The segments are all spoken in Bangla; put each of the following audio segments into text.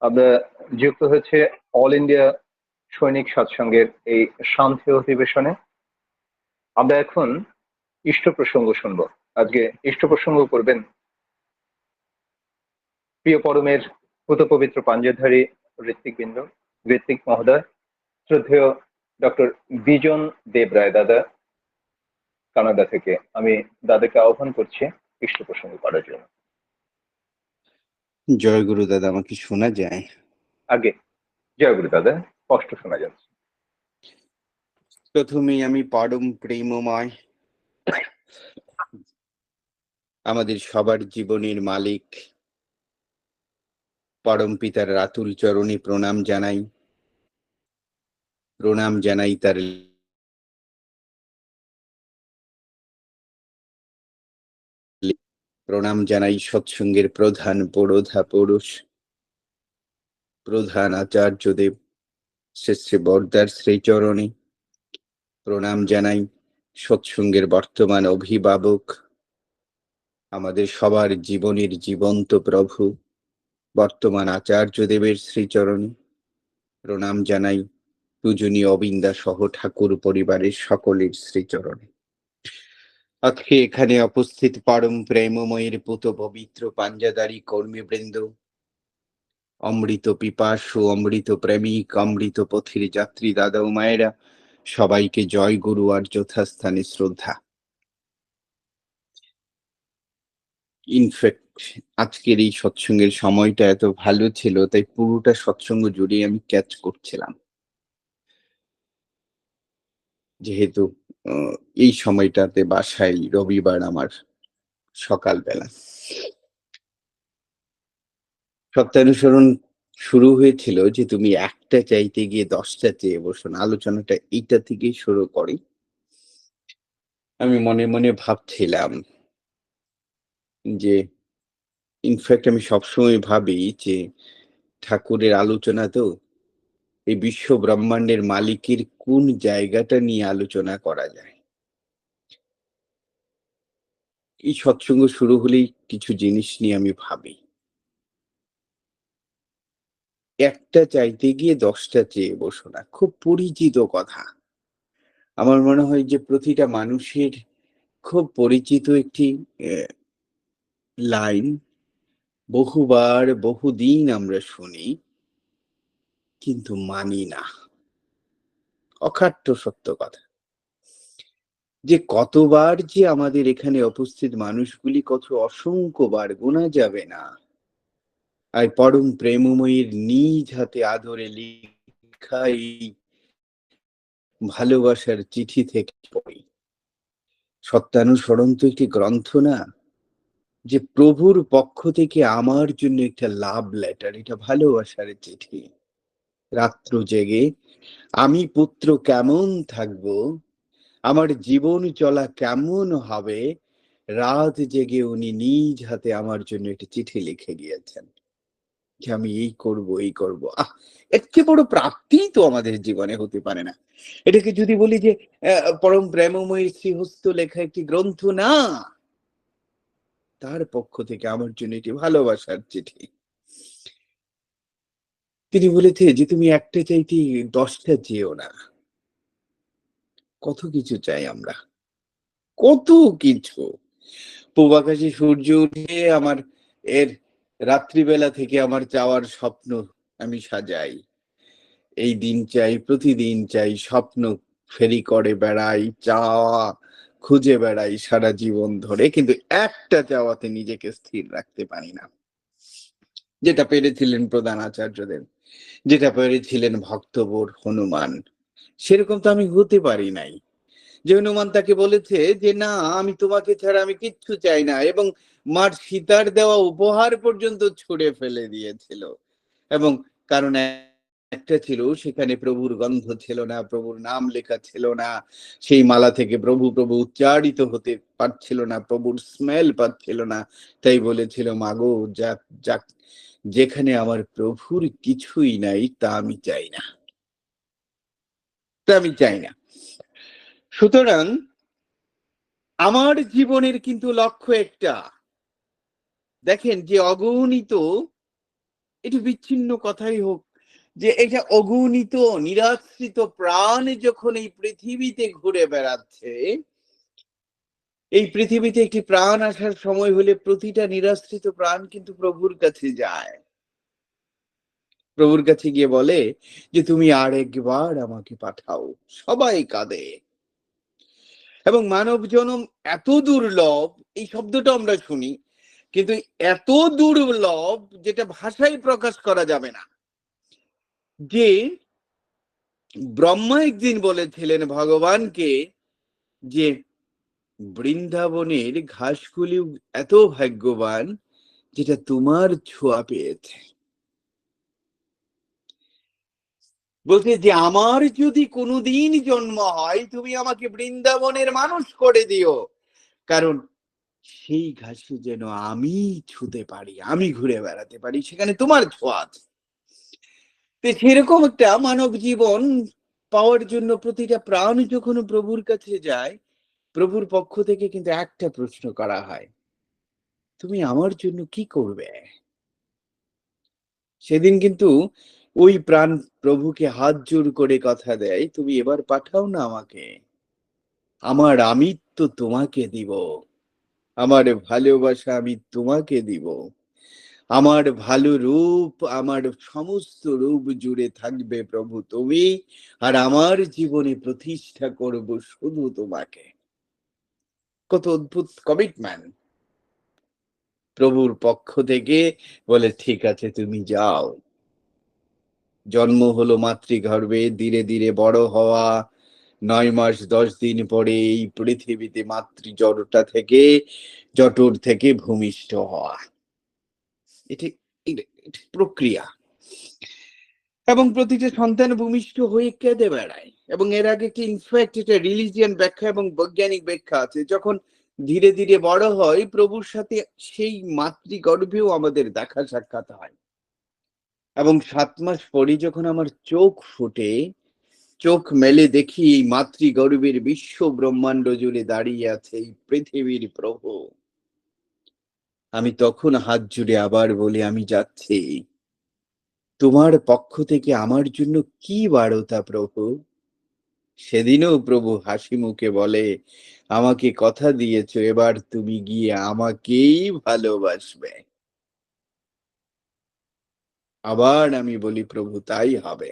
আমরা যুক্ত হচ্ছে অল ইন্ডিয়া সৈনিক সৎসঙ্গের এই শান্তি অধিবেশনে। আমরা এখন ইষ্ট প্রসঙ্গ শুনবো। আজকে ইষ্ট প্রসঙ্গ করবেন প্রিয় পরমের পুত পবিত্র পাঞ্জাধারী ঋত্বিকবৃন্দ, ঋত্বিক মহোদয়, শ্রদ্ধেয় ডক্টর বিজন দেব রায় দাদা কানাডা থেকে। আমি দাদাকে আহ্বান করছি ইষ্ট প্রসঙ্গ করার জন্য। জয় গুরু দাদা, আমাকে শোনা যায়? আগে জয় গুরু দাদা, স্পষ্ট শোনা যাচ্ছে। প্রথমেই আমি পরম প্রেমময় আমাদের সবার জীবনের মালিক পরম পিতার রাতুল চরণে প্রণাম জানাই। তার প্রণাম জানাই সৎসঙ্গের প্রধান পরোধা পুরুষ, প্রধান আচার্যদেব শ্রী শ্রী বরদার শ্রীচরণে। প্রণাম জানাই সৎসঙ্গের বর্তমান অভিভাবক, আমাদের সবার জীবনের জীবন্ত প্রভু বর্তমান আচার্যদেবের শ্রীচরণে। প্রণাম জানাই পূজনীয় অবিন্দা সহ ঠাকুর পরিবারের সকলের শ্রীচরণে। আজকে এখানে উপস্থিত পরম প্রেমময়ের পুত পবিত্র পাঞ্জাদারী কর্মীবৃন্দ, অমৃত পিপাসু, অমৃত প্রেমিক, অমৃত পথির যাত্রী দাদা ও মায়েরা, সবাইকে জয় গুরু আর যথাস্থানে শ্রদ্ধা। ইনফ্যাক্ট আজকের এই সৎসঙ্গের সময়টা এত ভালো ছিল, তাই পুরোটা সৎসঙ্গ জুড়ে আমি ক্যাচ করছিলাম। যেহেতু এই সময়টাতে বাসায় রবিবার আমার সকালবেলা সত্যানুসরণ শুরু হয়েছিল যে তুমি একটা চাইতে গিয়ে 10টা চেয়ে বসো না। আলোচনাটা এইটা থেকেই শুরু করি। আমি মনে মনে ভাবছিলাম যে ইনফ্যাক্ট আমি সবসময় ভাবি যে ঠাকুরের আলোচনা তো এই বিশ্ব ব্রহ্মাণ্ডের মালিকের কোন জায়গাটা নিয়ে আলোচনা করা যায়। এই সৎসঙ্গ শুরু হলেই কিছু জিনিস নিয়ে আমি ভাবি। একটা চাইতে গিয়ে 10টা চেয়ে বসো না, খুব পরিচিত কথা। আমার মনে হয় যে প্রতিটা মানুষের খুব পরিচিত একটি লাইন, বহুবার বহুদিন আমরা শুনি কিন্তু মানি না। অখাট্য সত্য কথা যে কতবার যে আমাদের এখানে উপস্থিত মানুষগুলি কত অসংখ্যবার গোনা যাবে না, আর পরম প্রেমময়ীর নিজ হাতে আদরে লেখা এই ভালোবাসার চিঠি থেকে পড়ি। সত্যানুসরণ তো একটি গ্রন্থ না, যে প্রভুর পক্ষ থেকে আমার জন্য একটা লাভ লেটার, এটা ভালোবাসার চিঠি। রাত্র জেগে আমি পুত্র কেমন থাকবো, আমার জীবন চলা কেমন হবে, রাত জেগে উনি নিজ হাতে আমার জন্য একটি চিঠি লিখে গিয়েছেন যে আমি এই করব এই করব। এর চেয়ে বড় প্রাপ্তি তো আমাদের জীবনে হতে পারে না। এটাকে যদি বলি যে পরম প্রেমময় শ্রীহস্ত লেখা একটি গ্রন্থ না, তার পক্ষ থেকে আমার জন্য এটি ভালোবাসার চিঠি। তিনি বলেছে যে তুমি একটা চাইতে 10টা চেয়েও না। কত কিছু চাই আমরা, কত কিছু। পূবাকাশে সূর্য উঠে আমার এর রাত্রিবেলা থেকে আমার চাওয়ার স্বপ্ন আমি সাজাই। এই দিন চাই, প্রতিদিন চাই, স্বপ্ন ফেরি করে বেড়াই, চাওয়া খুঁজে বেড়াই সারা জীবন ধরে, কিন্তু একটা চাওয়াতে নিজেকে স্থির রাখতে পারি না। যেটা পেরেছিলেন প্রধান আচার্যদেব, যেটা পেরেছিলেন ভক্তবর হনুমান, সেরকম তো আমি হতে পারি নাই। যে হনুমান তাকে বলেছে যে না, আমি তোমাকে ছাড়া আমি কিচ্ছু চাই না, এবং মার সীতার দেওয়া উপহার পর্যন্ত ছুঁড়ে ফেলে দিয়েছিল। এবং কারণ একটা ছিল, সেখানে প্রভুর গন্ধ ছিল না, প্রভুর নাম লেখা ছিল না, সেই মালা থেকে প্রভু প্রভু উচ্চারিত হতে পারছিল না, প্রভুর স্মেল পাচ্ছিল না। তাই বলেছিল মাগো যাক যাক, যেখানে আমার প্রভুর কিছুই নাই তা আমি চাই না, তা আমি চাই না। সুতরাং আমার জীবনের কিন্তু লক্ষ্য একটা। দেখেন যে অগণিত একটু বিচ্ছিন্ন কথাই হোক, যে এটা অগণিত নিরাশ্রিত প্রাণ যখন এই পৃথিবীতে ঘুরে বেড়াচ্ছে, এই পৃথিবীতে একটি প্রাণ আসার সময় হলে প্রতিটা নিরাশ্রিত প্রাণ কিন্তু প্রভুর কাছে যায়, প্রভুর কাছে গিয়ে বলে যে তুমি আর একবার আমাকে পাঠাও। সবাই কাঁদে। এবং মানব জনম এত দুর্লভ, এই শব্দটা আমরা শুনি, কিন্তু এত দুর্লভ যেটা ভাষায় প্রকাশ করা যাবে না। যে ব্রহ্মা একদিন বলেছিলেন ভগবানকে যে বৃন্দাবনের ঘাসগুলি এত ভাগ্যবান যেটা তোমার ছোঁয়া পেয়েছে। বলছে যে আমার যদি কোনোদিন জন্ম হয়, তুমি আমাকে বৃন্দাবনের মানুষ করে দিও, কারণ সেই ঘাসে যেন আমি ছুতে পারি, আমি ঘুরে বেড়াতে পারি, সেখানে তোমার ছোঁয়া আছে। তো সেরকম একটা মানব জীবন পাওয়ার জন্য প্রতিটা প্রাণ যখন প্রভুর কাছে যায়, প্রভুর পক্ষ থেকে কিন্তু একটা প্রশ্ন করা হয়, তুমি আমার জন্য কি করবে? সেদিন কিন্তু ওই প্রাণ প্রভুকে হাত জোড় করে কথা দেয়, তুমি এবার পাঠাও না আমাকে, আমার আমিত্ব তোমাকে দিব, আমার ভালোবাসা আমি তোমাকে দিব, আমার ভালো রূপ, আমার সমস্ত রূপ জুড়ে থাকবে প্রভু তুমি, আর আমার জীবনে প্রতিষ্ঠা করব শুধু তোমাকে। কত অদ্ভুত কমিটমেন্ট প্রভুর পক্ষ থেকে। বলে ঠিক আছে তুমি যাও। জন্ম হলো মাতৃগর্ভে, ধীরে ধীরে বড় হওয়া, 9 মাস 10 দিন পরে এই পৃথিবীতে মাতৃজঠরটা থেকে, জঠর থেকে ভূমিষ্ঠ হওয়া, এটি এটি প্রক্রিয়া। এবং প্রতিটা সন্তান ভূমিষ্ঠ হয়ে কেঁদে বেড়ায়। এবং এর আগে কি ইনফ্যাক্ট এটা রিলিজিয়ান ব্যাখ্যা এবং বৈজ্ঞানিক ব্যাখ্যা আছে, যখন ধীরে ধীরে বড় হয় প্রভুর সাথে সেই মাতৃগর্ভেও আমাদের দেখা সাক্ষাৎ হয়। এবং 7 মাস পরে যখন আমার চোখ ফুটে, চোখ মেলে দেখি এই মাতৃগর্ভের বিশ্ব ব্রহ্মাণ্ড জুড়ে দাঁড়িয়ে আছে এই পৃথিবীর প্রভু, আমি তখন হাত জুড়ে আবার বলি আমি যাচ্ছি, তোমার পক্ষ থেকে আমার জন্য কি বার্তা প্রভু? সেদিনও প্রভু হাসি মুখে বলে, আমাকে কথা দিয়েছো এবার তুমি গিয়ে আমাকেই ভালোবাসবে। আবার আমি বলি প্রভু তাই হবে।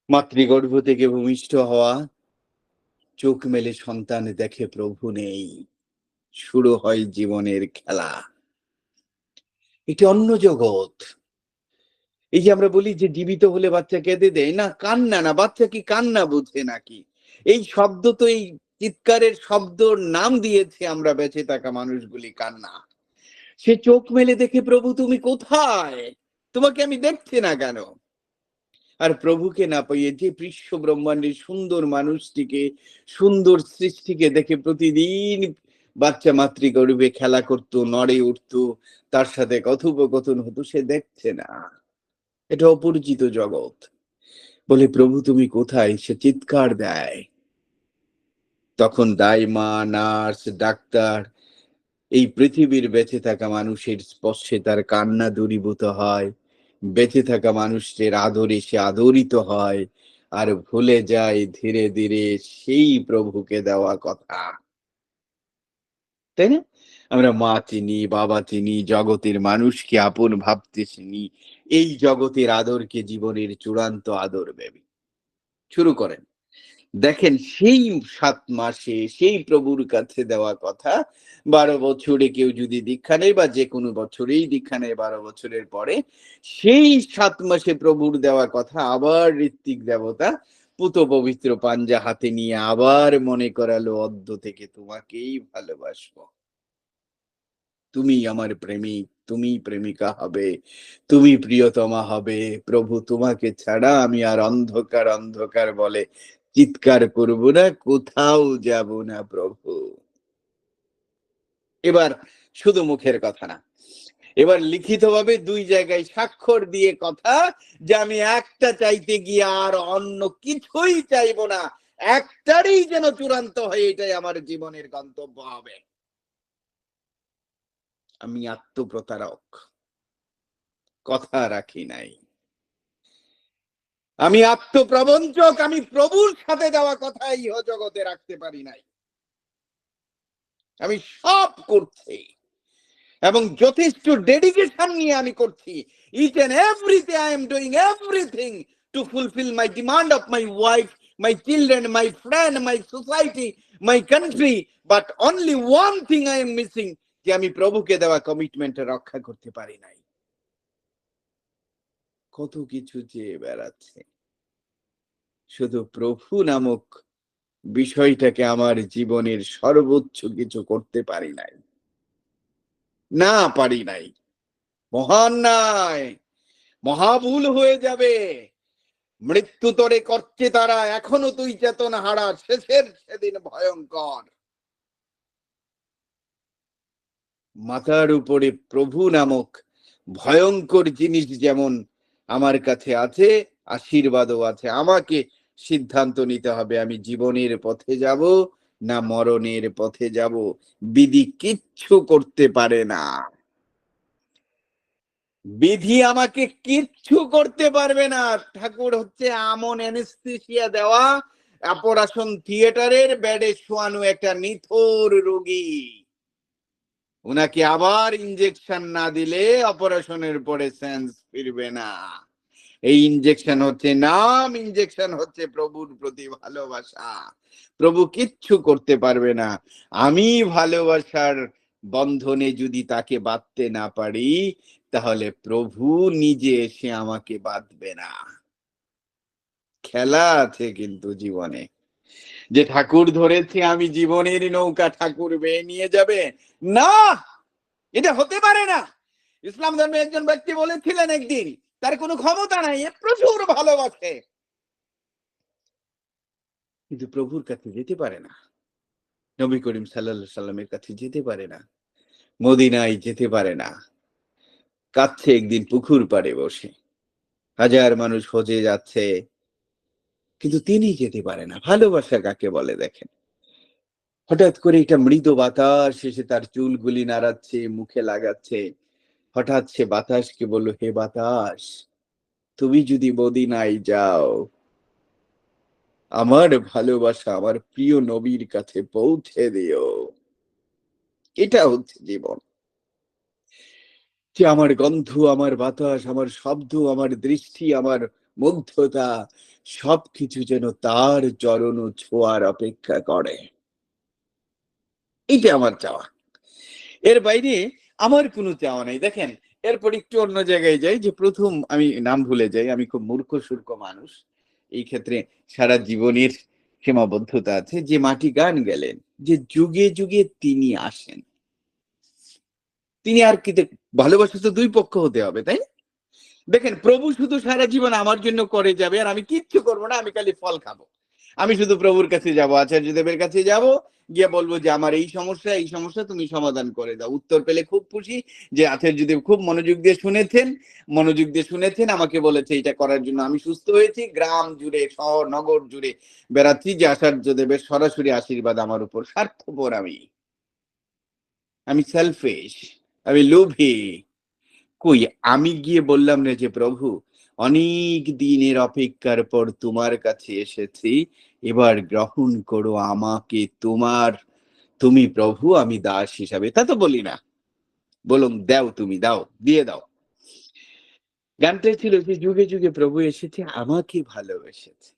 মাতৃগর্ভ থেকে ভূমিষ্ঠ হওয়া, চোখ মেলে সন্তান দেখে প্রভু নেই, শুরু হয় জীবনের খেলা। এটি অন্য জগৎ। এই যে আমরা বলি যে জীবিত হলে বাচ্চা কেঁদে দেয়, না কান্না না, বাচ্চা কি কান্না বুঝে নাকি? এই শব্দ তো, এই চিৎকারের শব্দর নাম দিয়েছে আমরা বেঁচে থাকা মানুষগুলি কান্না। সে চোখ মেলে দেখে প্রভু তুমি কোথায়, তোমাকে আমি দেখছি না কেন? আর প্রভুকে না পাইয়ে যে বিশ্ব ব্রহ্মাণ্ডের সুন্দর মানুষটিকে, সুন্দর সৃষ্টিকে দেখে প্রতিদিন বাচ্চা মাতৃগর্ভে খেলা করতো, নড়ে উঠতো, তার সাথে কথোপকথন হতো, সে দেখছে না। এটা অপরিচিত জগৎ। বলে প্রভু তুমি কোথায়? সে চিৎকার দেয়। তখন দাইমা, নার্স, ডাক্তার, এই পৃথিবীর বেঁচে থাকা মানুষের স্পর্শে তার কান্না দূরীভূত হয়, বেঁচে থাকা মানুষের আদরে সে আদরিত হয়, আর ভুলে যায় ধীরে ধীরে সেই প্রভুকে দেওয়া কথা। তাই না? আমরা মা চিনি, বাবা চিনি, জগতের মানুষকে আপন ভাবতে চিনি, এই জগতের আদরকে জীবনের চূড়ান্ত আদর ভেবে শুরু করেন। দেখেন সেই 7 মাসে সেই প্রভুর কাছে দেওয়া কথা, 12 বছরে কেউ যদি দীক্ষা নেয় বা যে কোনো বছরেই দীক্ষা নেয় 12 বছরের পরে, সেই 7 মাসে প্রভুর দেওয়া কথা আবার ঋত্বিক দেবতা পুত পবিত্র পাঞ্জা হাতে নিয়ে আবার মনে করালো অদ্য থেকে তোমাকেই ভালোবাসবো, তুমি আমার প্রেমিক, তুমি প্রেমিকা হবে, তুমি প্রিয়তমা হবে প্রভু, তোমাকে ছাড়া আমি আর অন্ধকার অন্ধকার বলে চিৎকার করব না, কোথাও যাব না প্রভু। এবার শুধু মুখের কথা না, এবার লিখিতভাবে 2 জায়গায় স্বাক্ষর দিয়ে কথা, যে আমি একটা চাইতে গিয়ে আর অন্য কিছুই চাইবো না, একটারই যেন চূড়ান্ত হয়, এটাই আমার জীবনের গন্তব্য হবে। আমি আত্মপ্রতারক, কথা রাখি নাই। আমি আত্মপ্রবঞ্চক, আমি প্রভুর সাথে দেওয়া কথা ইহ জগতে রাখতে পারি নাই। আমি সব করছি এবং যথেষ্ট ডেডিকেশন নিয়ে আমি করছি। Each and everything I am doing everything to fulfil my demand of my wife, my children, my friend, my society, my country, but only one thing I am missing, যে আমি প্রভুকে দেওয়া কমিটমেন্ট রক্ষা করতে পারি নাই। কত কিছু চেয়ে বেড়াচ্ছে, শুধু প্রভু নামক বিষয়টাকে আমার জীবনের সর্বোচ্চ কিছু করতে পারি নাই, না পারি নাই। মহান নাই, মহাভুল হয়ে যাবে। মৃত্যু তরে করছে তারা, এখনো তুই চেতনা হারা, শেষের সেদিন ভয়ঙ্কর। মাথার উপরে প্রভু নামক ভয়ঙ্কর জিনিস যেমন আমার কাছে আছে, আশীর্বাদও আছে। আমাকে সিদ্ধান্ত নিতে হবে, আমি জীবনের পথে যাব না মরণের পথে যাব। বিধি কিচ্ছু করতে পারে না, বিধি আমাকে কিচ্ছু করতে পারবে না। ঠাকুর হচ্ছে আমন অ্যানেস্থেসিয়া দেওয়া অপারেশন থিয়েটারের বেডে শোয়ানো একটা নিথর রোগী। উনাকে আবার ইনজেকশন না দিলে অপারেশনের পরে সেন্স ফিরবে না। এই ইনজেকশন হচ্ছে নাম, ইনজেকশন হচ্ছে প্রভুর প্রতি ভালোবাসা। প্রভু কিচ্ছু করতে পারবে না। আমি ভালোবাসার বন্ধনে যদি তাকে বাঁধতে না পারি, তাহলে প্রভু নিজে এসে আমাকে বাঁধবে না। খেলা আছে কিন্তু জীবনে, যে ঠাকুর ধরেছে আমি জীবনের নৌকা ঠাকুর বেয়ে নিয়ে যাবে, না, এটা হতে পারে না। ইসলাম ধর্মে একজন ব্যক্তি বলেছিলেন একদিন, তার কোনো ক্ষমতা নাই, প্রচুর ভালোবাসে, কিন্তু প্রভুর কাছে যেতে পারে না, নবী করিম সাল্লাল্লাহু আলাইহি সাল্লামের কাছে যেতে পারে না, মদিনায় যেতে পারে না। কাঁদছে একদিন পুকুর পাড়ে বসে, হাজার মানুষ হজে যাচ্ছে, কিন্তু তিনি যেতে পারে না। ভালোবাসা কাকে বলে দেখেন। হঠাৎ করে একটা মৃদু বাতাস এসে তার চুলগুলি নাড়াচ্ছে, মুখে লাগাচ্ছে। হঠাৎ সে বাতাসকে বলল, হে বাতাস, তুমি যদি মদিনায় যাও, আমার ভালোবাসা আমার প্রিয় নবীর কাছে পৌঁছে দিও। এটা হচ্ছে জীবন, যে আমার গন্ধ, আমার বাতাস, আমার শব্দ, আমার দৃষ্টি, আমার মুগ্ধতা সবকিছু যেন তার চরণ ছোঁয়ার অপেক্ষা করে। এটা আমার চাওয়া, এর বাইরে আমার কোনো চাওয়া নাই। দেখেন, এরপর একটু অন্য জায়গায় যাই, যে প্রথম আমি নাম ভুলে যাই, আমি খুব মূর্খ সূর্খ মানুষ, এই ক্ষেত্রে সারা জীবনের সীমাবদ্ধতা আছে। যে মাটি গান গেলেন, যে যুগে যুগে তিনি আসেন, তিনি আর কি, ভালোবাসা তো দুই পক্ষ হতে হবে, তাই না? দেখেন, প্রভু শুধু সারা জীবন আমার জন্য করে যাবে আর আমি কিচ্ছু করবো না, আমি খালি ফল খাবো। আমি শুধু প্রভুর কাছে যাব, আচার্যদেবের কাছে যাব, গিয়ে বলবো যে আমার এই সমস্যা, এই সমস্যা তুমি সমাধান করে দাও। উত্তর পেলে খুব খুশি যে আচার্যদেব খুব মনোযোগ দিয়ে শুনেছেন, আমাকে বলেছে এটা করার জন্য। আমি সুস্থ হয়েছি, গ্রাম জুড়ে, শহর নগর জুড়ে বেড়াচ্ছি যে আচার্যদেবের সরাসরি আশীর্বাদ আমার উপর। স্বার্থপর আমি সেলফিশ, আমি লোভী। কই, আমি গিয়ে বললাম না যে প্রভু, অনেক দিনের অপেক্ষার পর তোমার কাছে এসেছি, এবার গ্রহণ করো আমাকে তোমার, তুমি প্রভু, আমি দাস হিসাবে। তা তো বলি না, বলুন দাও, তুমি দাও, দিয়ে দাও। গানটা ছিল যে যুগে যুগে প্রভু এসেছে, আমাকে ভালোবেসেছে।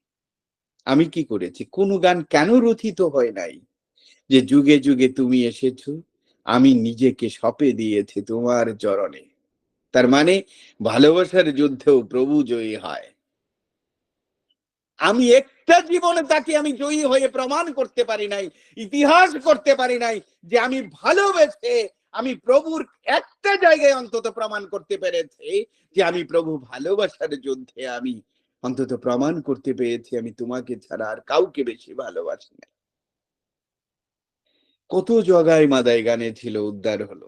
আমি কি করেছি? কোন গান কেন রচিত হয় নাই যে যুগে যুগে তুমি এসেছো, আমি নিজেকে সঁপে দিয়েছি তোমার চরণে। তার মানে ভালোবাসার যুদ্ধেও প্রভু জয়ী হয়। আমি একটা জীবনে তাকে আমি জয়ী হয়ে প্রমাণ করতে পারি নাই, ইতিহাস করতে পারি নাই যে আমি ভালোবেসে, আমি প্রভুর একটা জায়গায় অন্তত প্রমাণ করতে পেরেছি যে আমি প্রভু ভালোবাসার যুদ্ধে আমি অন্তত প্রমাণ করতে পেরেছি আমি তোমাকে ছাড়া আর কাউকে বেশি ভালোবাসি না। কত জগাই মাদাই গানে ছিল উদ্ধার হলো,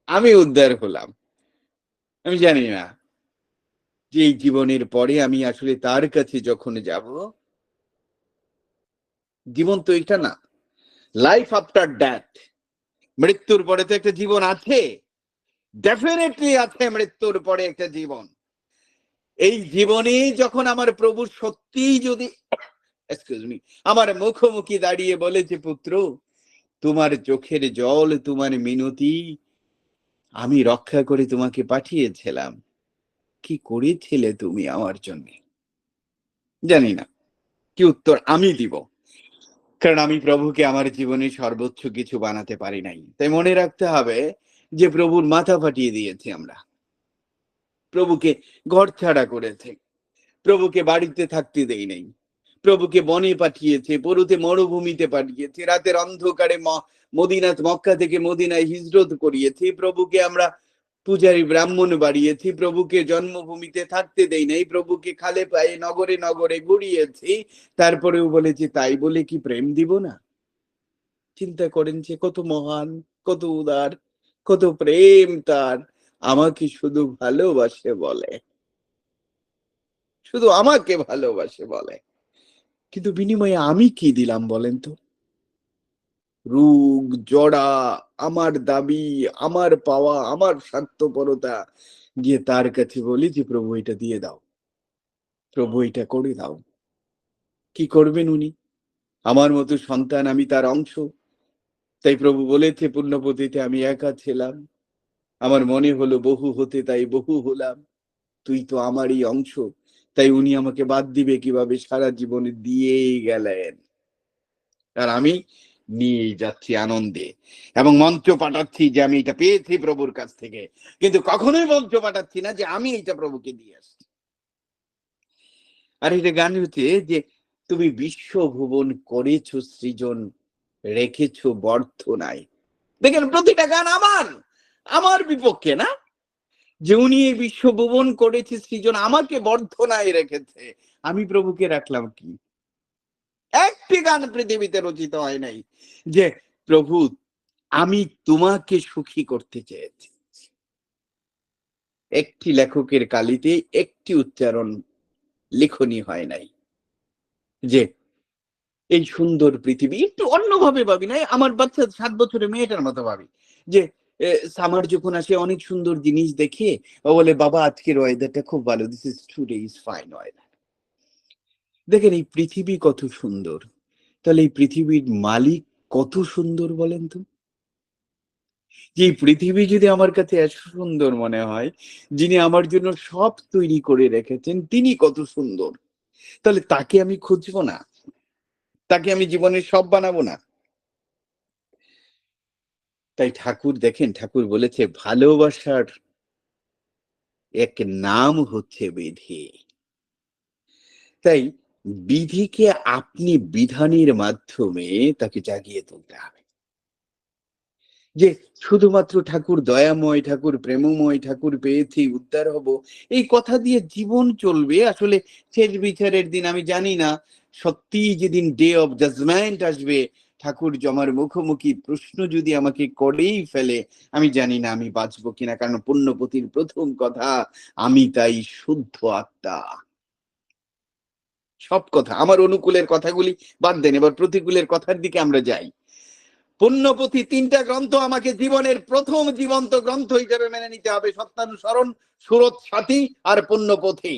আমি উদ্ধার হলাম। আমি জানি না যে এই জীবনের পরে আমি আসলে তার কাছে যখন যাব, জীবন তো এটা না, লাইফ আফটার ডেথ, মৃত্যুর পরে তো একটা জীবন আছে। ডেফিনেটলি আছে মৃত্যুর পরে একটা জীবন। এই জীবনে যখন আমার প্রভু সত্যিই যদি আমার মুখোমুখি দাঁড়িয়ে বলেছে, পুত্র তোমার চোখের জল, তোমার মিনতি আমি রক্ষা করে তোমাকে পাঠিয়েছিলাম, কি করেছিলে তুমি আমার জন্য? জানি না কি উত্তর আমি দিব, কারণ আমি প্রভুকে আমার জীবনে সর্বোচ্চ কিছু বানাতে পারি নাই। তাই মনে রাখতে হবে যে প্রভুর মাথা ফাটিয়ে দিয়েছি আমরা, প্রভুকে ঘর ছাড়া করেছে, প্রভুকে বাড়িতে থাকতে দেই নাই, প্রভুকে বনে পাঠিয়েছে, পরুতে মরুভূমিতে পাঠিয়েছে, রাতের অন্ধকারে মদিনাত মক্কা থেকে মদিনায় হিজরত করিয়েছি, প্রভুকে আমরা পূজারী ব্রাহ্মণ বাড়িয়েছি, প্রভুকে জন্মভূমিতে থাকতে দেই নাই, প্রভুকে খালে পায়ে নগরে নগরে ঘুরিয়েছি, তারপরেও বলেছি তাই বলে কি প্রেম দিব না? চিন্তা করেন যে কত মহান, কত উদার, কত প্রেম তার, আমাকে শুধু ভালোবাসে বলে, শুধু আমাকে ভালোবাসে বলে। কিন্তু বিনিময়ে আমি কি দিলাম বলেন তো? রোগ জড়া, আমার দাবি, আমার পাওয়া, আমার স্বার্থপরতা, গিয়ে তার কাছে বলি যে প্রভু এটা দিয়ে দাও, প্রভু এটা করে দাও। কি করবেন উনি? আমার মতো সন্তান, আমি তার অংশ। তাই প্রভু বলেছে পুণ্যপতিতে, আমি একা ছিলাম, আমার মনে হলো বহু হতে, তাই বহু হলাম, তুই তো আমারই অংশ। তাই উনি আমাকে বাদ দিবে কিভাবে? সারা জীবনে দিয়েই গেলেন, আর আমি নিয়ে যাচ্ছি আনন্দে, এবং মঞ্চ পাঠাচ্ছি যে আমি এটা পেয়েছি প্রভুর কাছ থেকে, কিন্তু কখনোই মঞ্চ পাঠাচ্ছি না যে আমি এটা প্রভুকে দিয়ে আসছি। আর এটা গান হচ্ছে যে তুমি বিশ্বভুবন করেছো সৃজন, রেখেছো বর্ধনায়। দেখেন প্রতিটা গান আমার আমার বিপক্ষে না, যে উনি এই বিশ্বভুবন করেছে সৃজন, আমাকে বর্ধনায় রেখেছে, আমি প্রভুকে রাখলাম কি? একটি গান পৃথিবীতে রচিত হয় নাই যে প্রভু আমি তোমাকে সুখী করতে চেয়েছি। একটি লেখকের কালিতে একটি উচ্চারণ লিখনি হয় নাই যে এই সুন্দর পৃথিবী, একটু অন্যভাবে ভাবি নাই, আমার বাচ্চা 7 বছরের মেয়েটার মতো ভাবি যে সামার যখন আসে অনেক সুন্দর জিনিস দেখে ও বলে বাবা আজকের ওয়েদারটা খুব ভালো, this is today is fine weather. দেখেন এই পৃথিবী কত সুন্দর, তাহলে এই পৃথিবীর মালিক কত সুন্দর বলেন তো? যে পৃথিবী যদি আমার কাছে এত সুন্দর মনে হয়, যিনি আমার জন্য সব তৈরি করে রেখেছেন তিনি কত সুন্দর, তাহলে তাকে আমি খুঁজবো না? তাকে আমি জীবনের সব বানাবো না? তাই ঠাকুর দেখেন, ঠাকুর বলেছে ভালোবাসার এক নাম হচ্ছে বিধি। তাই বিধিকে আপনি বিধানের মাধ্যমে তাকে জাগিয়ে তুলতে হবে, যে শুধুমাত্র ঠাকুর দয়াময়, ঠাকুর প্রেমময়, ঠাকুর পেয়েছি উদ্ধার হব, এই কথা দিয়ে জীবন চলবে? আসলে শেষ বিচারের দিন আমি জানি না, সত্যি যেদিন ডে অফ জাজমেন্ট আসবে, ঠাকুর জমার মুখোমুখি প্রশ্ন যদি আমাকে করেই ফেলে, আমি জানি না আমি বাঁচবো কিনা, কারণ পুণ্যপতির প্রথম কথা আমি তাই শুদ্ধ আত্মা। সব কথা আমার অনুকূলের কথাগুলি বাদ দেন, এবার প্রতিকূলের কথার দিকে আমরা যাই। পুণ্যপথী 3টা গ্রন্থ আমাকে জীবনের প্রথম জীবন্ত গ্রন্থ হিসেবে মেনে নিতে হবে, সত্যানুসরণ, সুরত সাথী আর পুণ্যপথী।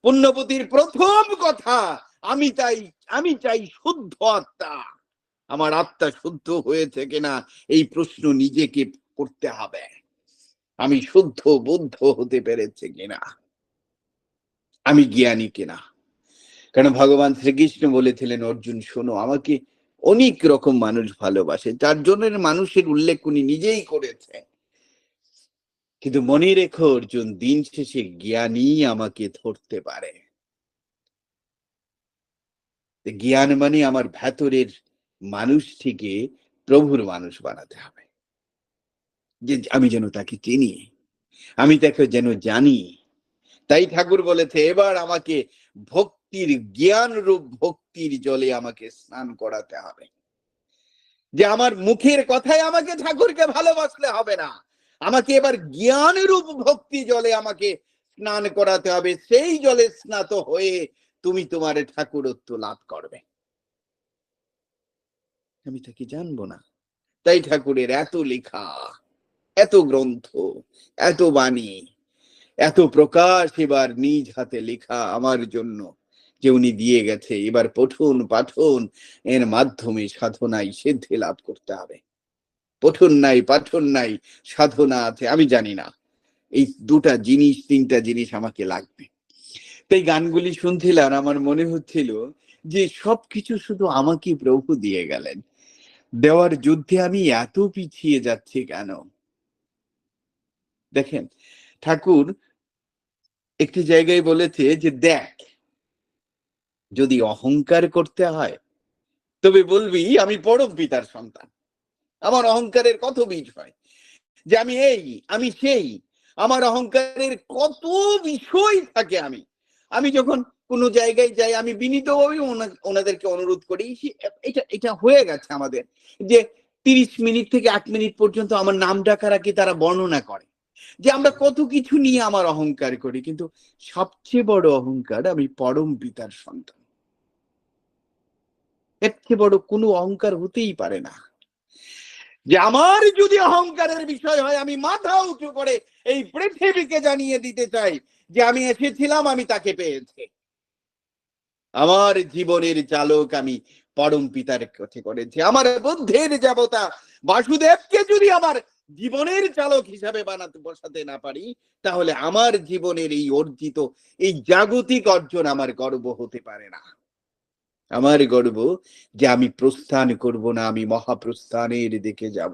পুণ্যপতির প্রথম কথা আমি চাই শুদ্ধ আত্মা। আমার আত্মা শুদ্ধ হয়েছে কিনা এই প্রশ্ন নিজেকে করতে হবে। আমি শুদ্ধ বুদ্ধ হতে পেরেছে কিনা, আমি জ্ঞানী কিনা। কারণ ভগবান শ্রীকৃষ্ণ বলেছিলেন অর্জুন শোনো, আমাকে অনেক রকম মানুষ ভালোবাসে, 4 জনের মানুষের উল্লেখ উনি নিজেই করেছে, কিন্তু মনে রেখো অর্জুন, দিন শেষে জ্ঞানী আমাকে ধরতে পারে। জ্ঞান মানে আমার ভেতরের মানুষটিকে প্রভুর মানুষ বানাতে হবে, যে আমি যেন তাকে চিনি, আমি তাকে যেন জানি। তাই ঠাকুর বলেছে এবার আমাকে ভক্তির জ্ঞান রূপ ভক্তির জলে আমাকে স্নান করাতে হবে, যে আমার মুখের কথায় আমাকে ঠাকুরকে ভালোবাসলে হবে না, আমাকে এবার জ্ঞান রূপ ভক্তি জলে আমাকে স্নান করাতে হবে, সেই জলে স্নাত হয়ে তুমি তোমার ঠাকুরত্ব লাভ করবে। আমি তাকে জানবো না, তাই ঠাকুরের এত লেখা, এত গ্রন্থ, এত বাণী, এত প্রকাশ এবার নিজ হাতে লেখা আমার জন্য যে উনি দিয়ে গেছে, এবার পঠন পাঠন এর মাধ্যমে সাধনায় সিদ্ধি লাভ করতে হবে। পঠন নাই পাঠন নাই, সাধনা আছে। আমি জানি না, এই দুটা জিনিস, তিনটা জিনিস আমাকে লাগবে। তাই গানগুলি শুনছিলাম, আমার মনে হচ্ছিল যে সবকিছু শুধু আমাকে প্রভু দিয়ে গেলেন। দেওয়ার যুদ্ধে আমি এত পিছিয়ে যাচ্ছি কেন? দেখেন, ঠাকুর একটি জায়গায় বলেছে যে দেখ, যদি অহংকার করতে হয় তবে বলবি আমি পরম পিতার সন্তান। আমার অহংকারের কত বীজ হয়, যে আমি এই, আমি সেই, আমার অহংকারের কত বিষয় থাকে। আমি যখন কোনো জায়গায় যাই, আমি বিনীতভাবে ওনাদেরকে অনুরোধ করি, এটা এটা হয়ে গেছে আমাদের, যে 30 মিনিট থেকে 1 মিনিট পর্যন্ত আমার নাম ডাকার আগে তারা বর্ণনা করে যে আমরা কত কিছু নিয়ে আমার অহংকার করি, কিন্তু সবচেয়ে বড় অহংকার আমি পরম পিতার সন্তান। এর চেয়ে বড় কোনো অহংকার হতেই পারে না। যে আমার যদি অহংকারের বিষয় হয়, আমি মাথা উঁচু করে এই পৃথিবীকে জানিয়ে দিতে চাই যে আমি এসেছিলাম, আমি তাকে পেয়েছি। আমার জীবনের চালক আমি পরম পিতার কাছে করেছি। আমার বুদ্ধির দেবতা বাসুদেবকে যদি আমার জীবনের চালক হিসাবে বসাতে না পারি, তাহলে আমার জীবনের এই অর্জিত এই জাগতিক অর্জন আমার গর্ব হতে পারে না। আমার গর্ব যে আমি প্রস্থান করব না, আমি মহাপ্রস্থানের দিকে যাব।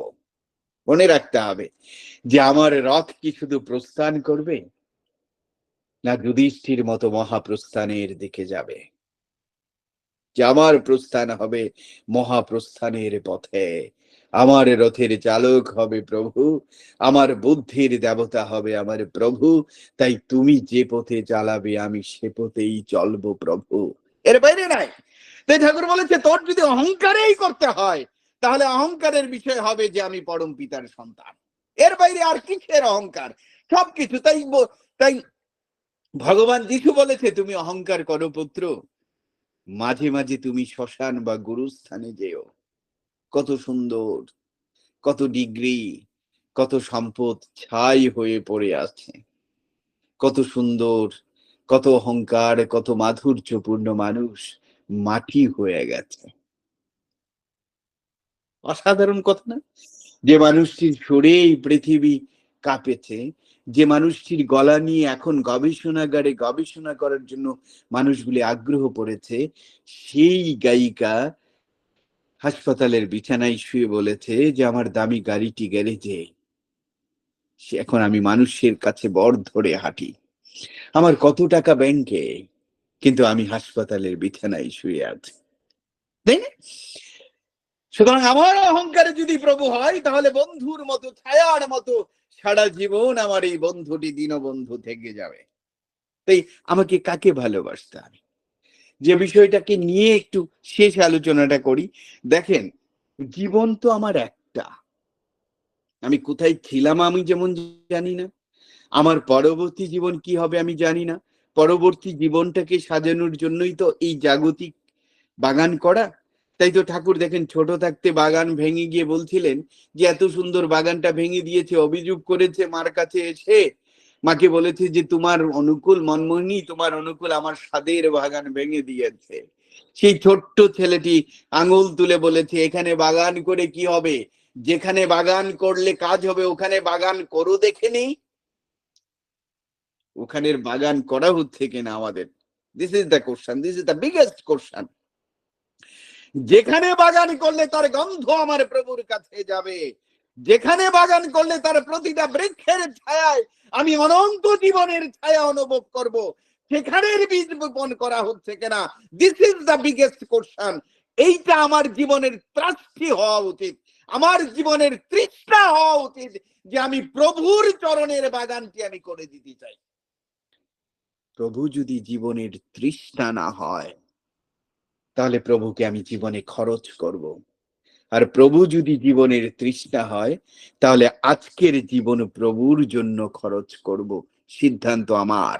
মনে রাখতে হবে যে আমার রথ কি শুধু প্রস্থান করবে, না যুধিষ্ঠির মতো মহাপ্রস্থানের দিকে যাবে। যে আমার প্রস্থান হবে মহাপ্রস্থানের পথে, আমার রথের চালক হবে প্রভু, আমার বুদ্ধির দেবতা হবে আমার প্রভু। তাই তুমি যে পথে চালাবে আমি সে পথেই চলবো প্রভু, এর বাইরে নাই। তাই ঠাকুর বলেছে তোর যদি অহংকারেই করতে হয়, তাহলে অহংকারের বিষয় হবে যে আমি পরম পিতার সন্তান। এর বাইরে আর কিসের অহংকার? সবকিছু। তাই ভগবান যিশু বলেছে তুমি অহংকার করো পুত্র, মাঝে মাঝে তুমি শ্মশান বা গুরুস্থানে যেও। কত সুন্দর, কত ডিগ্রি, কত সম্পদ ছাই হয়ে পড়ে আছে, কত সুন্দর, কত অহংকার, কত মাধুর্যপূর্ণ মানুষ মাটি হয়ে গেছে। অসাধারণ কথা না? যে মানুষটির সুরে এই পৃথিবী কাঁপেছে, যে মানুষটির গলা নিয়ে এখন গবেষণাগারে গবেষণা করার জন্য মানুষগুলি আগ্রহ করেছে, সেই গায়িকা হাসপাতালের বিছানায় শুয়ে বলেছে যে আমার দামি গাড়িটি গ্যারেজে, এখন আমি মানুষের কাছে বর ধরে হাঁটি, আমার কত টাকা ব্যাংকে, কিন্তু আমি হাসপাতালের বিছানায় শুয়ে আছি। তাই না? সুতরাং আমার অহংকারে যদি প্রভু হয়, তাহলে বন্ধুর মতো, ছায়ার মতো সারা জীবন আমার এই বন্ধুটি দীনবন্ধু থেকে যাবে। তাই আমাকে কাকে ভালোবাসতে হবে, যে বিষয়টাকে নিয়ে একটু শেষ আলোচনাটা করি। দেখেন, জীবন তো আমার একটা, আমি কোথায় ছিলাম আমি যেমন জানি না, আমার পরবর্তী জীবন কি হবে আমি জানি না। পরবর্তী জীবনটাকে সাজানোর জন্যই তো এই জাগতিক বাগান করা। তাই তো ঠাকুর দেখেন ছোট থাকতে বাগান ভেঙে গিয়ে বলছিলেন যে এত সুন্দর বাগানটা ভেঙে দিয়েছে, অভিযোগ করেছে মার কাছে এসে, মাকে বলেছে যে তোমার অনুকূল মনমোহিনী, তোমার অনুকূল আমার স্বাদের বাগান ভেঙে দিয়েছে। সেই ছোট্ট ছেলেটি আঙুল তুলে বলেছে এখানে বাগান করে কি হবে, যেখানে বাগান করলে কাজ হবে ওখানে বাগান করো দেখে নেই। ওখানের বাগান করা হচ্ছে কিনা আমাদের, this is the question, this is the biggest question. যেখানে বাগান করলে তার গন্ধ আমার প্রভুর কাছে যাবে, যেখানে বাগান করলে তার প্রতিটা বৃক্ষের ছায়ায় আমি অনন্ত জীবনের ছায়া অনুভব করব, সেখানের বীজ বপন করা হচ্ছে কিনা, this is the biggest question. এইটা আমার জীবনের ত্রাষ্টি হওয়া উচিত, আমার জীবনের তৃষ্ণা হওয়া উচিত, যে আমি প্রভুর চরণের বাগানটি আমি করে দিতে চাই। প্রভু যদি জীবনের তৃষ্ণা না হয়, তাহলে প্রভুকে আমি জীবনে খরচ করব। আর প্রভু যদি জীবনের তৃষ্ণা হয়, তাহলে আজকের জীবন প্রভুর জন্য খরচ করব। সিদ্ধান্ত আমার,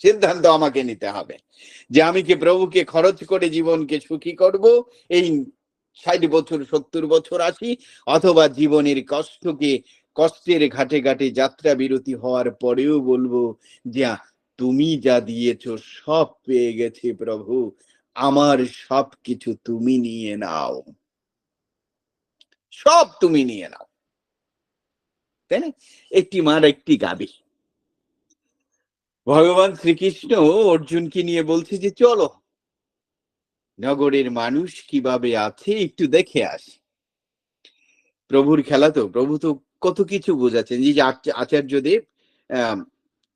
সিদ্ধান্ত আমাকে নিতে হবে যে আমি কি প্রভুকে খরচ করে জীবনকে সুখী করব, এই 60 বছর, 70 বছর, 80, অথবা জীবনের কষ্টের ঘাটে ঘাটে যাত্রা বিরতি হওয়ার পরেও বলবো যে তুমি যা দিয়েছো সব পেয়ে গেছে প্রভু, আমার সবকিছু তুমি নিয়ে নাও, সব তুমি নিয়ে নাও। তাই না? একটি মার একটি গাভী। ভগবান শ্রীকৃষ্ণ অর্জুনকে নিয়ে বলছে যে চলো নগরের মানুষ কিভাবে আছে একটু দেখে আসি। প্রভুর খেলা তো, প্রভু তো কত কিছু বোঝাচ্ছেন। যে আচার্যদেব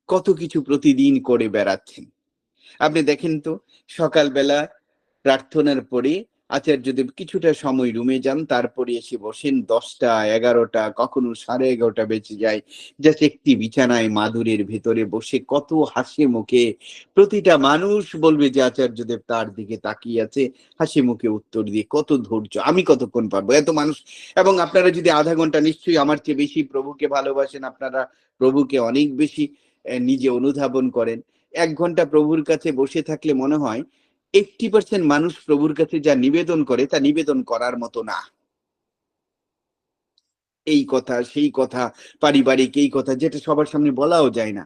কত কিছু প্রতিদিন করে বেড়াচ্ছেন। আপনি দেখেন তো, সকালবেলা প্রার্থনার পরে আচার্যদেব কিছুটা সময় রুমে যান, তারপরে এসে বসেন 10টা 11টা, কখনো 11:30 বেজে যায়, জাস্ট একটি বিছানায় মাদুরের ভেতরে বসে কত হাসি মুখে প্রতিটা মানুষ বলবে যে আচার্যদেব তার দিকে তাকিয়ে আছে, হাসি মুখে উত্তর দিয়ে। কত ধৈর্য! আমি কতক্ষণ পারবো এত মানুষ? এবং আপনারা যদি আধা ঘন্টা, নিশ্চয়ই আমার চেয়ে বেশি প্রভুকে ভালোবাসেন, আপনারা প্রভুকে অনেক বেশি নিজে অনুধাবন করেন। 1 ঘন্টা প্রভুর কাছে বসে থাকলে মনে হয় 80% মানুষ প্রভুর কাছে যা নিবেদন করে তা নিবেদন করার মতো না। এই কথা সেই কথা, পারিবারিক এই কথা, যেটা সবার সামনে বলাও যায় না।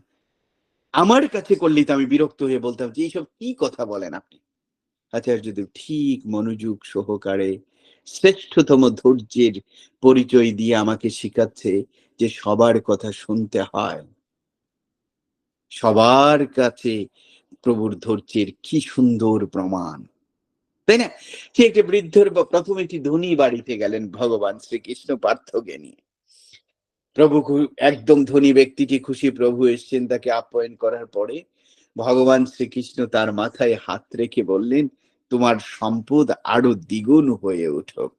আমার কাছে করলেই তো আমি বিরক্ত হয়ে বলতাম যে এইসব কি কথা বলেন আপনি। আচার্যদেব ঠিক মনোযোগ সহকারে শ্রেষ্ঠতম ধৈর্যের পরিচয় দিয়ে আমাকে শিখাচ্ছে যে সবার কথা শুনতে হয়। সবার কাছে প্রভুর ধৈর্যের কি সুন্দর প্রমাণ, তাই না? সে একটি বৃদ্ধর প্রথমে একটি ধনী বাড়িতে গেলেন ভগবান শ্রীকৃষ্ণ পার্থকে নিয়ে। প্রভু একদম ধনী ব্যক্তিটি খুশি, প্রভু এসছেন তাকে আপ্যায়ন করার পরে ভগবান শ্রীকৃষ্ণ তার মাথায় হাত রেখে বললেন, তোমার সম্পদ আরো দ্বিগুণ হয়ে উঠুক।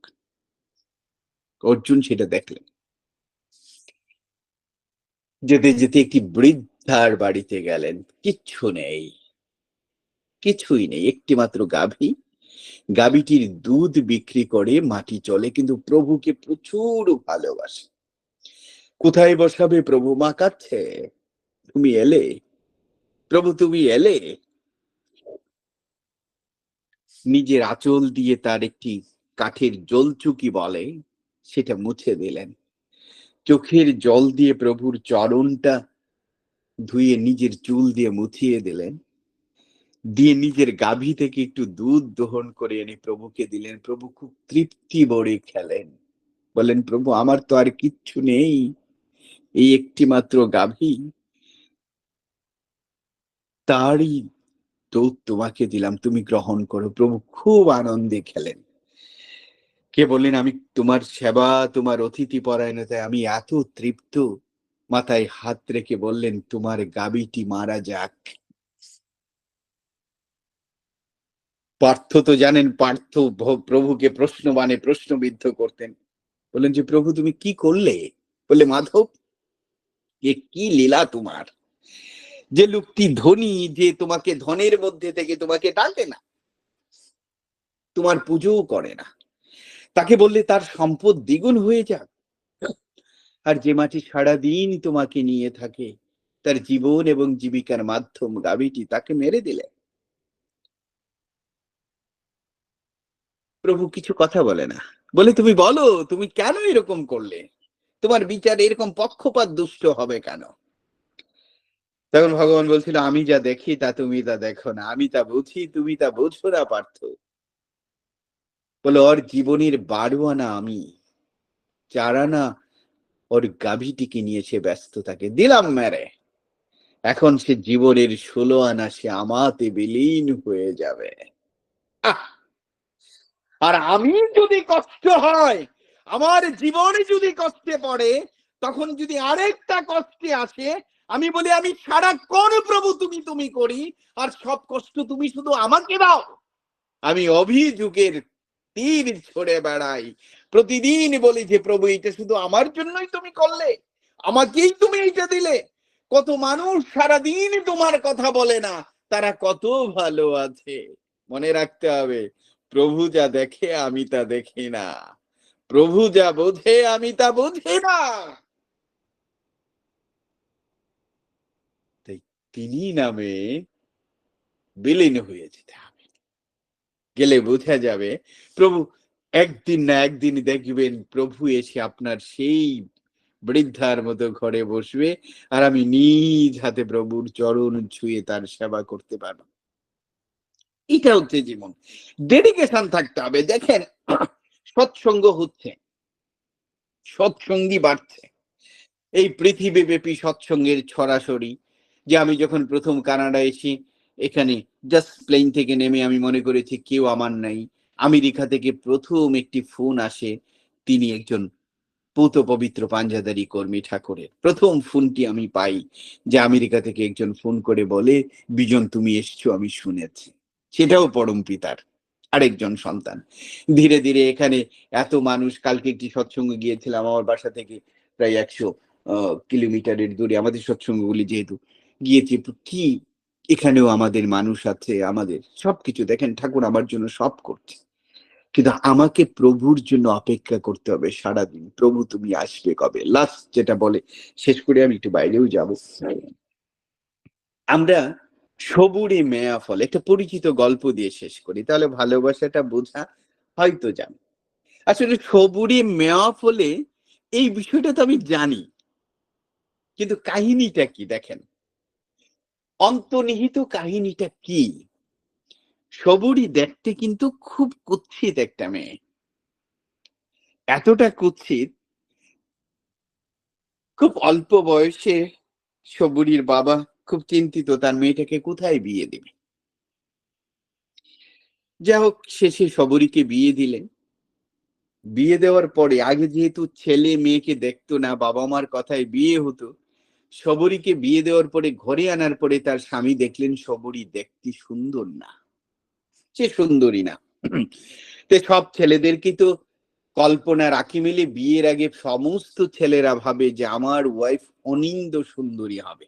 অর্জুন সেটা দেখলেন। যেতে যেতে একটি বৃদ্ধার বাড়িতে গেলেন, কিচ্ছু নেই, কিছুই নেই, একটি মাত্র গাভী। গাভীটির দুধ বিক্রি করে মাটি চলে, কিন্তু প্রভুকে প্রচুর ভালোবাসে। কোথায় বসাবে প্রভু? মা কাঁদছে, তুমি এলে প্রভু, তুমি এলে। নিজের আঁচল দিয়ে তার একটি কাঠের জলচুকি বলে সেটা মুছে দিলেন। চোখের জল দিয়ে প্রভুর চরণটা ধুয়ে নিজের চুল দিয়ে মুছিয়ে দিলেন, দিয়ে নিজের গাভী থেকে একটু দুধ দোহন করে এনে প্রভুকে দিলেন। প্রভু খুব তৃপ্তি ভরে খেলেন, বলেন প্রভু আমার তো আর কিচ্ছু নেই, এই একটি মাত্র গাভী, তারই দুধ তোমাকে দিলাম, তুমি গ্রহণ করো। প্রভু খুব আনন্দে খেলেন। কে বললেন আমি তোমার সেবা, তোমার অতিথি পরায়ণতায় আমি এত তৃপ্ত। মাথায় হাত রেখে বললেন তোমার গাভীটি মারা যাক। পার্থ তো জানেন, পার্থ প্রভুকে প্রশ্নবিদ্ধ করতেন। বললেন যে প্রভু তুমি কি করলে? বললে মাধব, এ কি লীলা তোমার? যে লোকটি ধনী, যে তোমাকে ধনের মধ্যে থেকে তোমাকে ডাকে না, তোমার পুজোও করে না, তাকে বললে তার সম্পদ দ্বিগুণ হয়ে যাক। আর যে মাটি সারাদিন তোমাকে নিয়ে থাকে, তার জীবন এবং জীবিকার মাধ্যম গাভীটি, তাকে মেরে দিলে। প্রভু কিছু কথা বলে না, বলে তুমি বলো তুমি কেন এরকম করলে, তোমার বিচারে এরকম পক্ষপাত দুষ্ট হবে কেন? তখন ভগবান বলছিল আমি যা দেখি তা তুমি তা দেখো না, আমি তা বুঝি তুমি তা বুঝো না পার্থ। বলে ওর জীবনের 12 আনা আমি, 4 আনা ওর গাভীটিকে নিয়ে সে ব্যস্ত থাকে, দিলাম মেরে। এখন সে জীবনের 16 আনা সে আমাতে বিলীন হয়ে যাবে। আহ! আর আমি যদি কষ্ট হয়, আমার জীবনে যদি কষ্টে পড়ে, তখন যদি আরেকটা কষ্টে আসে, আমি বলি আমি সারাক্ষণ প্রভু তুমি তুমি করি, আর সব কষ্ট তুমি শুধু আমাকে দাও। আমি অভিযোগের তীর ছড়ে বেড়াই, প্রতিদিন বলি যে প্রভু এটা শুধু আমার জন্যই তুমি করলে, আমাকেই তুমি এটা দিলে। কত মানুষ সারাদিন তোমার কথা বলে না, তারা কত ভালো আছে। মনে রাখতে হবে, প্রভু যা দেখে আমি তা দেখি না, প্রভু যা বোঝে আমি তা বুঝি না। তাই তিনি নামে বিলীন হয়ে যেতে হবে, গেলে বোঝা যাবে প্রভু একদিন না একদিন দেখবেন প্রভু এসে আপনার সেই বৃদ্ধার মতো ঘরে বসবে, আর আমি নিজ হাতে প্রভুর চরণ ছুঁয়ে তার সেবা করতে পারবো। এটা হচ্ছে জীবন। ডেডিকেশন থাকতে হবে। দেখেন, সৎসঙ্গ হচ্ছে, সৎসঙ্গী বাড়ছে, এই পৃথিবীব্যাপী সৎসঙ্গের ছড়াছড়ি। যে আমি যখন প্রথম কানাডা এসি, এখানে জাস্ট প্লেন থেকে নেমে আমি মনে করেছি কেউ আমার নাই। আমেরিকা থেকে প্রথম একটি ফোন আসে, তিনি একজন পূত পবিত্র পাঞ্জাদারি কর্মী ঠাকুরের। প্রথম ফোনটি আমি পাই, যে আমেরিকা থেকে একজন ফোন করে বলে, বিজন তুমি এসছো, আমি শুনেছি। সেটাও পরম পিতার আরেকজন সন্তান। ধীরে ধীরে এখানে এত মানুষ। কালকে একটি সৎসঙ্গ গিয়েছিলাম, আমার বাসা থেকে প্রায় 100 কিলোমিটারের দূরে। আমাদের সৎসঙ্গগুলি যেহেতু গিয়েছি, কি এখানেও আমাদের মানুষ আছে, আমাদের সবকিছু। দেখেন, ঠাকুর আমার জন্য সব করছে, কিন্তু আমাকে প্রভুর জন্য অপেক্ষা করতে হবে সারাদিন। প্রভু তুমি আসবে কবে? লাস্ট যেটা বলে, শেষ করে আমি একটু বাইরেও যাব। আমরা সবুরে মেয়া ফল, একটা পরিচিত গল্প দিয়ে শেষ করি, তাহলে ভালোবাসাটা বোঝা হয়তো যাবে। আসলে সবুরে মেয়া ফলে এই বিষয়টা তো আমি জানি, কিন্তু কাহিনীটা কি দেখেন, অন্তর্নিহিত কাহিনীটা কি? সবুরি দেখতে কিন্তু খুব কুৎসিত একটা মেয়ে, এতটা কুৎসিত, খুব অল্প বয়সে সবুরির বাবা খুব চিন্তিত তার মেয়েটাকে কোথায় বিয়ে দেবে। যাই হোক, শেষে সবরীকে বিয়ে দিলেন। বিয়ে দেওয়ার পরে, আগে যেহেতু ছেলে মেয়েকে দেখতো না, বাবা মার কথায় বিয়ে হতো, সবরীকে বিয়ে দেওয়ার পরে ঘরে আনার পরে তার স্বামী দেখলেন সবরী দেখতে সুন্দর না, সে সুন্দরী না। তো সব ছেলেদেরকে তো কল্পনা রাখি মিলে, বিয়ের আগে সমস্ত ছেলেরা ভাবে যে আমার ওয়াইফ অনিন্দ সুন্দরী হবে।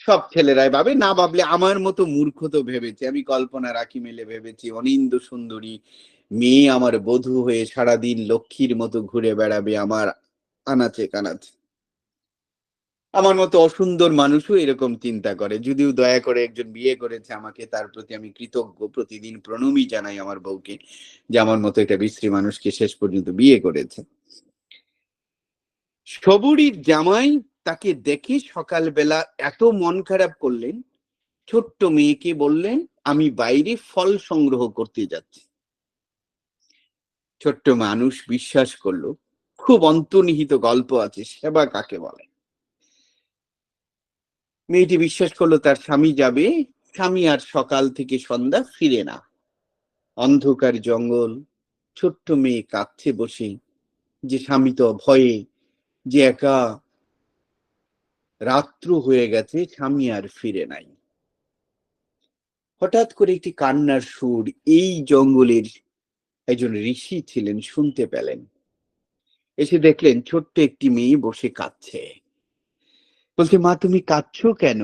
সব ছেলেরাই ভাবে, না ভাবলে আমার মতো মূর্খ তো ভেবেছে। আমি কল্পনা রাখি মিলে ভেবেছি অনিন্দ সুন্দরী মেয়ে আমার বধূ হয়ে সারাদিন লক্ষ্মীর মতো ঘুরে বেড়াবে আমার আনাচে কানাচে। আমার মতো অসুন্দর মানুষও এরকম চিন্তা করে। যদিও দয়া করে একজন বিয়ে করেছে আমাকে, তার প্রতি আমি কৃতজ্ঞ। প্রতিদিন প্রণমী জানাই আমার বউকে, যে আমার মতো একটা বিশ্রী মানুষকে শেষ পর্যন্ত বিয়ে করেছে। সবুরির জামাই তাকে দেখে সকালবেলা এত মন খারাপ করলেন, ছোট্ট মেয়েকে বললেন আমি বাইরে ফল সংগ্রহ করতে যাচ্ছি। ছোট্ট মানুষ বিশ্বাস করলো। খুব অন্তর্নিহিত গল্প আছে সেবা কাকে বলে। মেয়েটি বিশ্বাস করলো তার স্বামী যাবে। স্বামী আর সকাল থেকে সন্ধ্যা ফিরে না। অন্ধকার জঙ্গল, ছোট্ট মেয়ে কাঁদছে বসে, যে স্বামী তো ভয়ে, যে একা, রাত্র হয়ে গেছে, স্বামী আর ফিরে নাই। হঠাৎ করে একটি কান্নার সুর এই জঙ্গলের একজন ঋষি ছিলেন শুনতে পেলেন। এসে দেখলেন ছোট্ট একটি মেয়ে বসে কাঁদছে। বলছে, মা তুমি কাঁদছো কেন?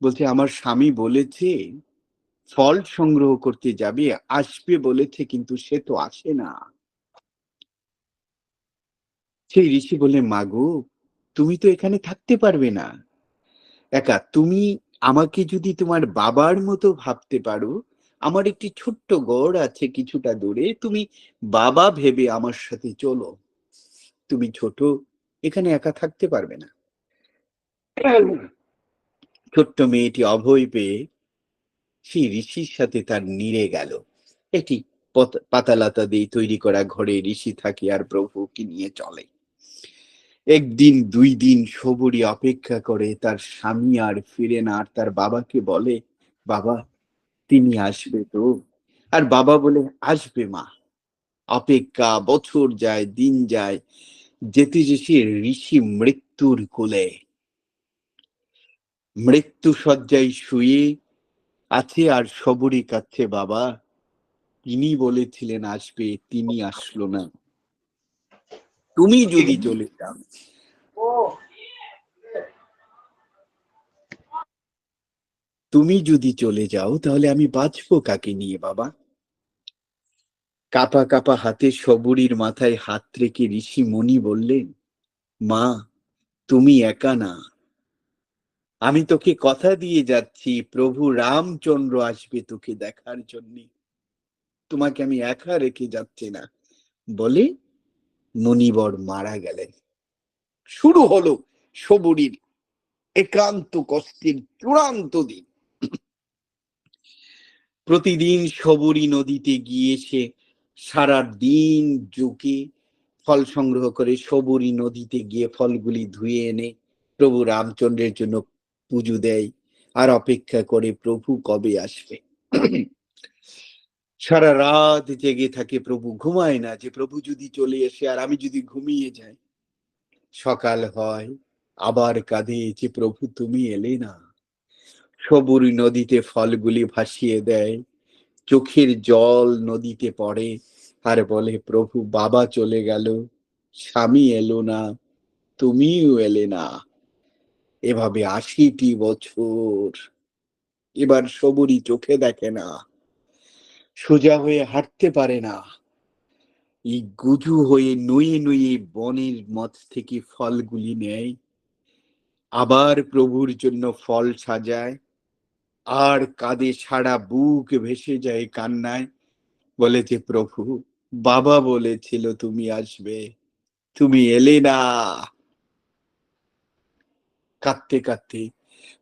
বলছে, আমার স্বামী বলেছে ফল সংগ্রহ করতে যাবে, আসবে বলেছে, কিন্তু সে তো আসে না। সেই ঋষি বললেন, মা গো, তুমি তো এখানে থাকতে পারবে না একা। তুমি আমাকে যদি তোমার বাবার মতো ভাবতে পারো, আমার একটি ছোট্ট গড় আছে কিছুটা দূরে, তুমি বাবা ভেবে আমার সাথে চলো। তুমি ছোট, এখানে একা থাকতে পারবে না। ছোট্ট মেয়েটি অভয় পেয়ে সেই ঋষির সাথে তার নিড়ে গেল। এটি পাতালতা দিয়ে তৈরি করা ঘরে ঋষি থাকে আর প্রভুকে নিয়ে চলে। একদিন, 2 দিন সবরি অপেক্ষা করে, তার স্বামী আর ফিরে না। আর তার বাবাকে বলে, বাবা তিনি আসবে তো? আর বাবা বলে, আসবে মা। অপেক্ষা, বছর যায়, দিন যায়, যেতে যেতে ঋষি মৃত্যুর কোলে, মৃত্যু শয্যায় শুয়ে আছে, আর সবরি কাছে, বাবা তিনি বলেছিলেন আসবে, তিনি আসলো না। তুমি যদি চলে যাও, তুমি যদি চলে যাও, তাহলে আমি বাঁচবো কাকে নিয়ে বাবা? কাপা কাপা হাতে সবরির মাথায় হাত রেখে ঋষি মুনি বললেন, মা তুমি একা না, আমি তোকে কথা দিয়ে যাচ্ছি, প্রভু রামচন্দ্র আসবে তোকে দেখার জন্য। তোমাকে আমি একা রেখে যাচ্ছি না বলে মুনিবর মারা গেলেন। শুরু হলো শবরীর একান্ত কষ্টের চূড়ান্ত দিন। প্রতিদিন শবরী নদীতে গিয়ে সে সারা দিন জুকে ফল সংগ্রহ করে শবরী নদীতে গিয়ে ফলগুলি ধুয়ে এনে প্রভু রামচন্দ্রের জন্য পুজো দেয় আর অপেক্ষা করে প্রভু কবে আসবে। সারা রাত জেগে থাকে, প্রভু ঘুমায় না যে প্রভু যদি চলে এসে আর আমি যদি ঘুমিয়ে যাই। সকাল হয়, আবার কাঁদে যে প্রভু তুমি এলে না। শবরী নদীতে ফলগুলি ভাসিয়ে দেয়, চোখের জল নদীতে পড়ে আর বলে প্রভু বাবা চলে গেল, স্বামী এলো না, তুমিও এলে না। এভাবে ৮০টি বছর। এবার শবরী চোখে দেখে না, সোজা হয়ে হাঁটতে পারে না, এই গুজু হয়ে নুয়ে নুয়ে বনের মধ্য থেকে ফলগুলি নেয়, আবার প্রভুর জন্য ফল সাজায় আর কাঁদে, সারা বুক ভেসে যায় কান্নায়। বলে যে প্রভু বাবা বলেছিল তুমি আসবে, তুমি এলে না। কাঁদতে কাঁদতে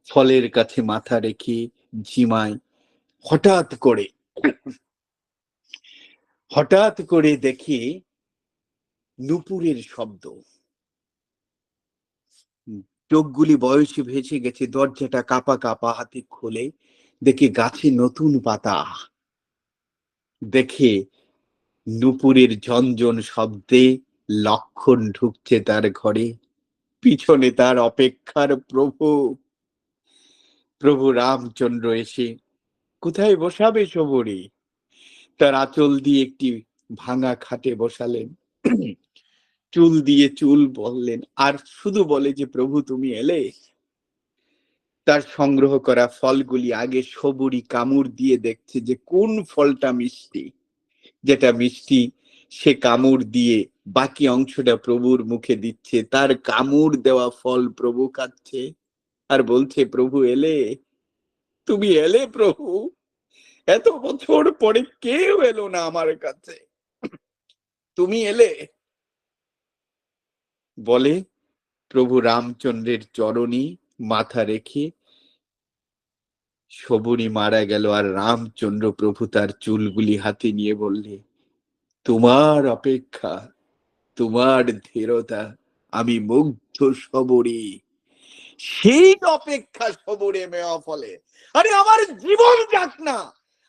ফলের কাছে মাথা রেখে ঝিমায়। হঠাৎ করে দেখে নুপুরের শব্দ। চোখগুলি বয়সে ভেসে গেছে, দরজাটা কাপা কাপা হাতে খোলে, দেখে গাছে নতুন পাতা। দেখে নুপুরের ঝনঝন শব্দে লক্ষণ ঢুকছে তার ঘরে, পিছনে তার অপেক্ষার প্রভু। প্রভু রামচন্দ্র এসে কোথায় বসাবে শবরী, তার আঁচল দিয়ে একটি ভাঙা খাটে বসালেন, চুল দিয়ে চুল বললেন আর শুধু বলে যে প্রভু তুমি এলে। তার সংগ্রহ করা ফলগুলি আগে শবরী কামড় দিয়ে দেখছে যে কোন ফলটা মিষ্টি। যেটা মিষ্টি সে কামড় দিয়ে বাকি অংশটা প্রভুর মুখে দিচ্ছে, তার কামড় দেওয়া ফল প্রভু খাচ্ছে আর বলছে প্রভু এলে, তুমি এলে প্রভু, এত বছর পরে কেউ এলো না আমার কাছে, তুমি এলে। বলে প্রভু রামচন্দ্রের চরণে মাথা রেখে শবরী মারা গেল আর রামচন্দ্র প্রভু তার চুলগুলি হাতে নিয়ে বললে তোমার অপেক্ষা, তোমার ধীরতা আমি মুগ্ধ শবরী। সেই অপেক্ষা শবরে মেয়া ফলে। আরে আমার জীবন যাক না,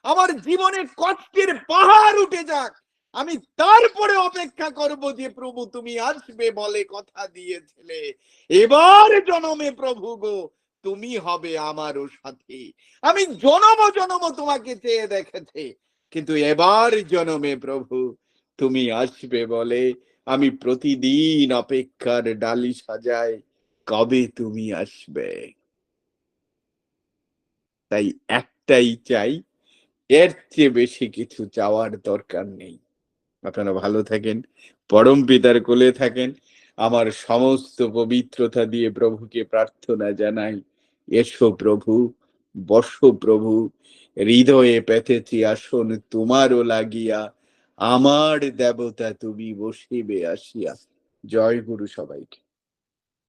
আমার জীবনে কষ্টের পাহাড় উঠে যাক, আমি তারপরে অপেক্ষা করব যে প্রভু তুমি আসবে বলে কথা দিয়েছিলে। এবার জনমে প্রভু গো তুমি হবে আমারও সাথী। আমি জনম জনম তোমাকে চেয়ে দেখেছি, কিন্তু এবার জনমে প্রভু তুমি আসবে বলে আমি প্রতিদিন অপেক্ষার ডালি সাজাই, কবে তুমি আসবে। তাই একটাই চাই, এর চেয়ে বেশি কিছু চাওয়ার দরকার নেই। আপনারা ভালো থাকেন, পরম পিতার কোলে থাকেন। আমার সমস্ত পবিত্রতা দিয়ে প্রভুকে প্রার্থনা জানাই, এসো প্রভু, বসো প্রভু, হৃদয়ে পেতেছি আসন তোমারও লাগিয়া, আমার দেবতা তুমি বসিবে আসিয়া। জয় গুরু সবাইকে।